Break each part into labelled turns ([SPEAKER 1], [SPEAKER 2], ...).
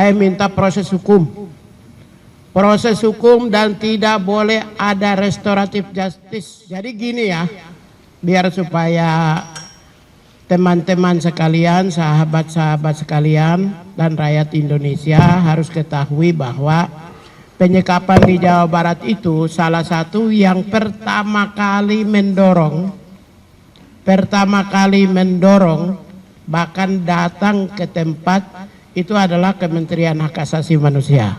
[SPEAKER 1] saya minta proses hukum. Proses hukum dan tidak boleh ada restoratif justice. Jadi gini ya, biar supaya teman-teman sekalian, sahabat-sahabat sekalian, dan rakyat Indonesia harus ketahui bahwa penyekapan di Jawa Barat itu salah satu yang pertama kali mendorong bahkan datang ke tempat itu adalah Kementerian Hak Asasi Manusia.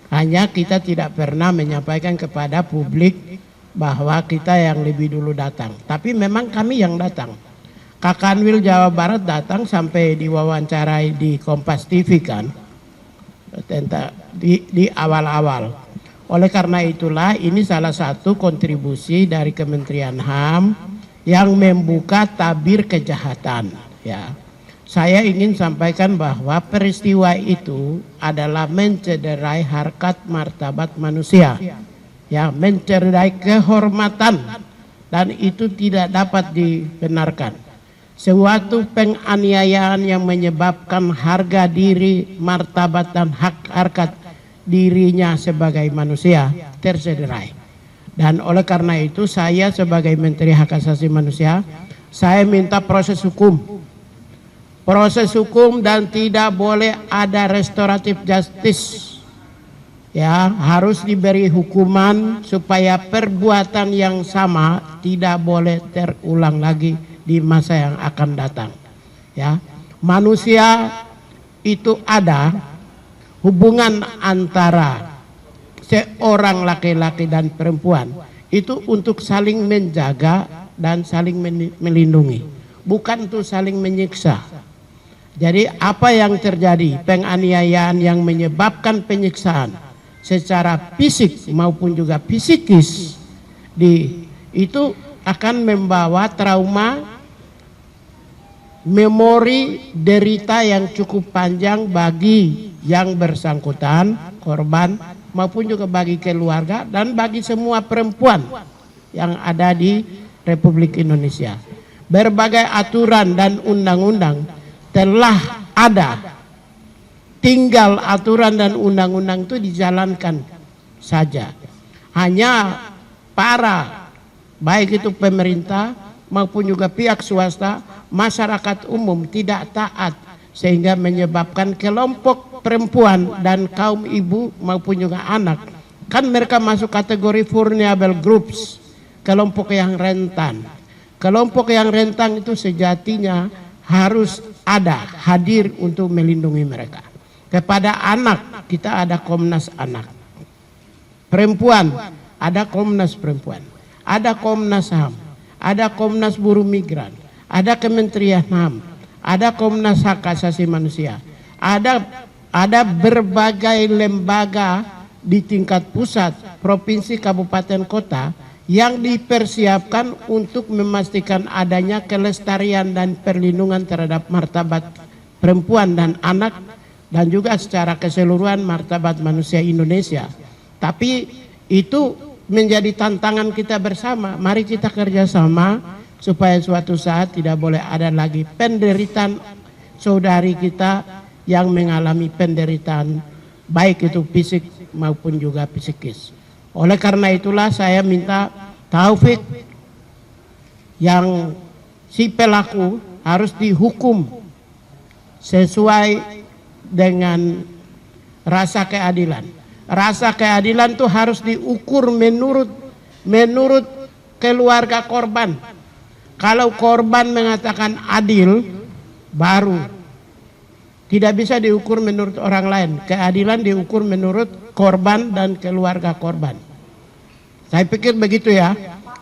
[SPEAKER 1] Hanya kita tidak pernah menyampaikan kepada publik bahwa kita yang lebih dulu datang. Tapi memang kami yang datang. Kakanwil Jawa Barat datang sampai diwawancarai di Kompas TV kan. Di awal-awal. Oleh karena itulah ini salah satu kontribusi dari Kementerian HAM yang membuka tabir kejahatan ya. Saya ingin sampaikan bahwa peristiwa itu adalah mencederai harkat martabat manusia, ya, mencederai kehormatan, dan itu tidak dapat dibenarkan. Suatu penganiayaan yang menyebabkan harga diri, martabat dan hak harkat dirinya sebagai manusia tercederai. Dan oleh karena itu saya sebagai Menteri Hak Asasi Manusia, saya minta proses hukum. Proses hukum dan tidak boleh ada restoratif justice. Ya, harus diberi hukuman supaya perbuatan yang sama tidak boleh terulang lagi di masa yang akan datang. Ya, manusia itu ada hubungan antara seorang laki-laki dan perempuan itu untuk saling menjaga dan saling melindungi, bukan untuk saling menyiksa. Jadi apa yang terjadi, penganiayaan yang menyebabkan penyiksaan secara fisik maupun juga psikis itu akan membawa trauma, memori derita yang cukup panjang bagi yang bersangkutan, korban, maupun juga bagi keluarga dan bagi semua perempuan yang ada di Republik Indonesia. Berbagai aturan dan undang-undang telah ada, tinggal aturan dan undang-undang itu dijalankan saja. Hanya para, baik itu pemerintah maupun juga pihak swasta, masyarakat umum tidak taat, sehingga menyebabkan kelompok perempuan dan kaum ibu maupun juga anak, kan mereka masuk kategori vulnerable groups, kelompok yang rentan. Kelompok yang rentan itu sejatinya harus hadir untuk melindungi mereka. Kepada anak kita ada Komnas Anak, perempuan ada Komnas Perempuan, ada Komnas HAM, ada Komnas Buruh Migran, ada Kementerian HAM, ada Komnas Hak Asasi Manusia, ada berbagai lembaga di tingkat pusat, provinsi, kabupaten, kota yang dipersiapkan untuk memastikan adanya kelestarian dan perlindungan terhadap martabat perempuan dan anak, dan juga secara keseluruhan martabat manusia Indonesia. Tapi itu menjadi tantangan kita bersama. Mari kita kerjasama supaya suatu saat tidak boleh ada lagi penderitaan saudari kita yang mengalami penderitaan baik itu fisik maupun juga psikis. Oleh karena itulah saya minta taufik yang si pelaku harus dihukum sesuai dengan rasa keadilan. Rasa keadilan itu harus diukur menurut keluarga korban. Kalau korban mengatakan adil, baru. Tidak bisa diukur menurut orang lain. Keadilan diukur menurut korban dan keluarga korban. Saya pikir begitu ya,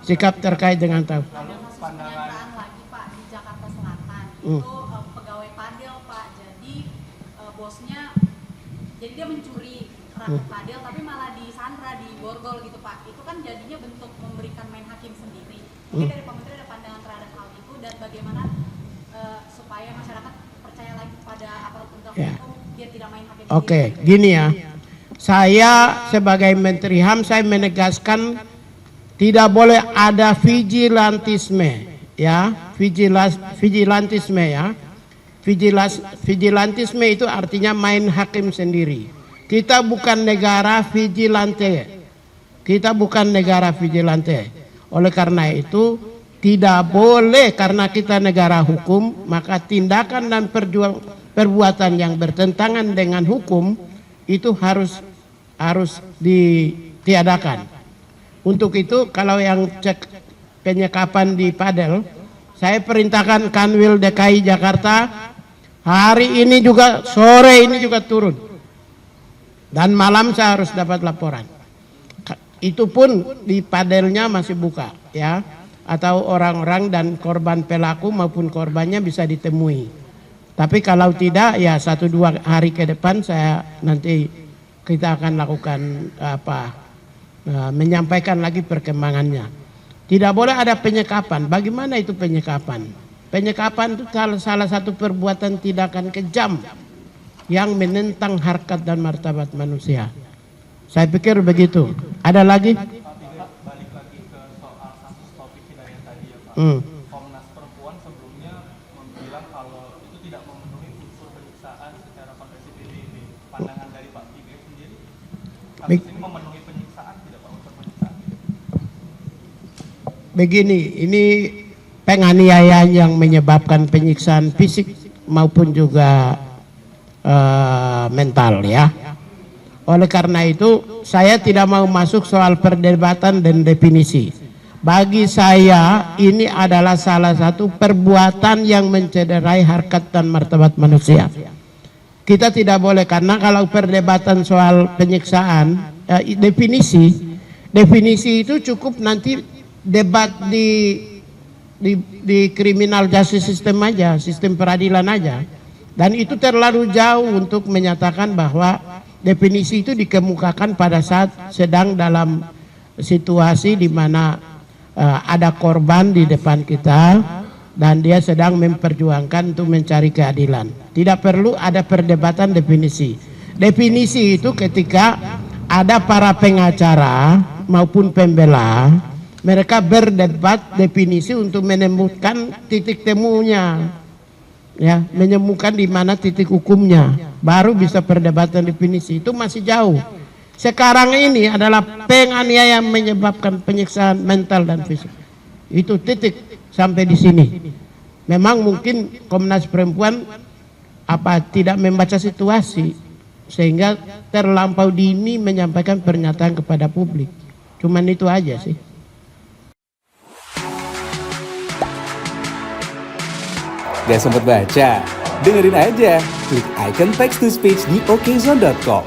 [SPEAKER 1] sikap terkait dengan tahu.
[SPEAKER 2] Ada penyataan lagi Pak di Jakarta Selatan, itu pegawai padel Pak, jadi bosnya, jadi dia mencuri rambut padel tapi malah disandra, di borgol gitu Pak. Itu kan jadinya bentuk memberikan main hakim sendiri. Mungkin dari Pak Menteri ada pandangan terhadap hal itu dan bagaimana supaya masyarakat percaya lagi pada aparat penegak hukum biar tidak main hakim sendiri.
[SPEAKER 1] Oke, gini ya. Saya sebagai Menteri HAM saya menegaskan tidak boleh ada vigilantisme ya, vigilantisme ya. Vigilantisme itu artinya main hakim sendiri. Kita bukan negara vigilante. Kita bukan negara vigilante. Oleh karena itu tidak boleh, karena kita negara hukum, maka tindakan dan perbuatan yang bertentangan dengan hukum itu harus ditiadakan. Untuk itu kalau yang cek penyekapan di Padel, saya perintahkan Kanwil DKI Jakarta hari ini juga, sore ini juga turun, dan malam saya harus dapat laporan. Itu pun di Padelnya masih buka ya, atau orang-orang dan korban pelaku maupun korbannya bisa ditemui. Tapi kalau tidak ya 1-2 hari ke depan kita akan lakukan menyampaikan lagi perkembangannya. Tidak boleh ada penyekapan. Bagaimana itu penyekapan? Penyekapan itu salah satu perbuatan tindakan kejam yang menentang harkat dan martabat manusia. Saya pikir begitu. Ada lagi?
[SPEAKER 3] Balik lagi ke soal kasus Taufik Hidayat tadi ya Pak. Komnas Perempuan sebelumnya bilang kalau itu tidak memenuhi unsur penyiksaan secara konvensi PBB. Pandangan dari Pak Tigre sendiri, kasus ini memenuhi penyiksaan tidak Pak, unsur penyiksaan?
[SPEAKER 1] Begini, ini penganiayaan yang menyebabkan penyiksaan fisik maupun juga mental ya. Oleh karena itu saya tidak mau masuk soal perdebatan dan definisi. Bagi saya ini adalah salah satu perbuatan yang mencederai harkat dan martabat manusia. Kita tidak boleh, karena kalau perdebatan soal penyiksaan definisi itu cukup nanti debat di criminal justice system aja, sistem peradilan aja. Dan itu terlalu jauh untuk menyatakan bahwa definisi itu dikemukakan pada saat sedang dalam situasi di mana ada korban di depan kita dan dia sedang memperjuangkan untuk mencari keadilan. Tidak perlu ada perdebatan definisi. Definisi itu ketika ada para pengacara maupun pembela, mereka berdebat definisi untuk menemukan titik temunya. Ya, menemukan di mana titik hukumnya, baru bisa perdebatan definisi. Itu masih jauh. Sekarang ini adalah penganiayaan menyebabkan penyiksaan mental dan fisik. Itu titik sampai di sini. Memang mungkin Komnas Perempuan tidak membaca situasi sehingga terlampau dini menyampaikan pernyataan kepada publik. Cuman itu aja sih.
[SPEAKER 4] Gak sempet baca? Dengerin aja, klik icon text to speech di okezone.com.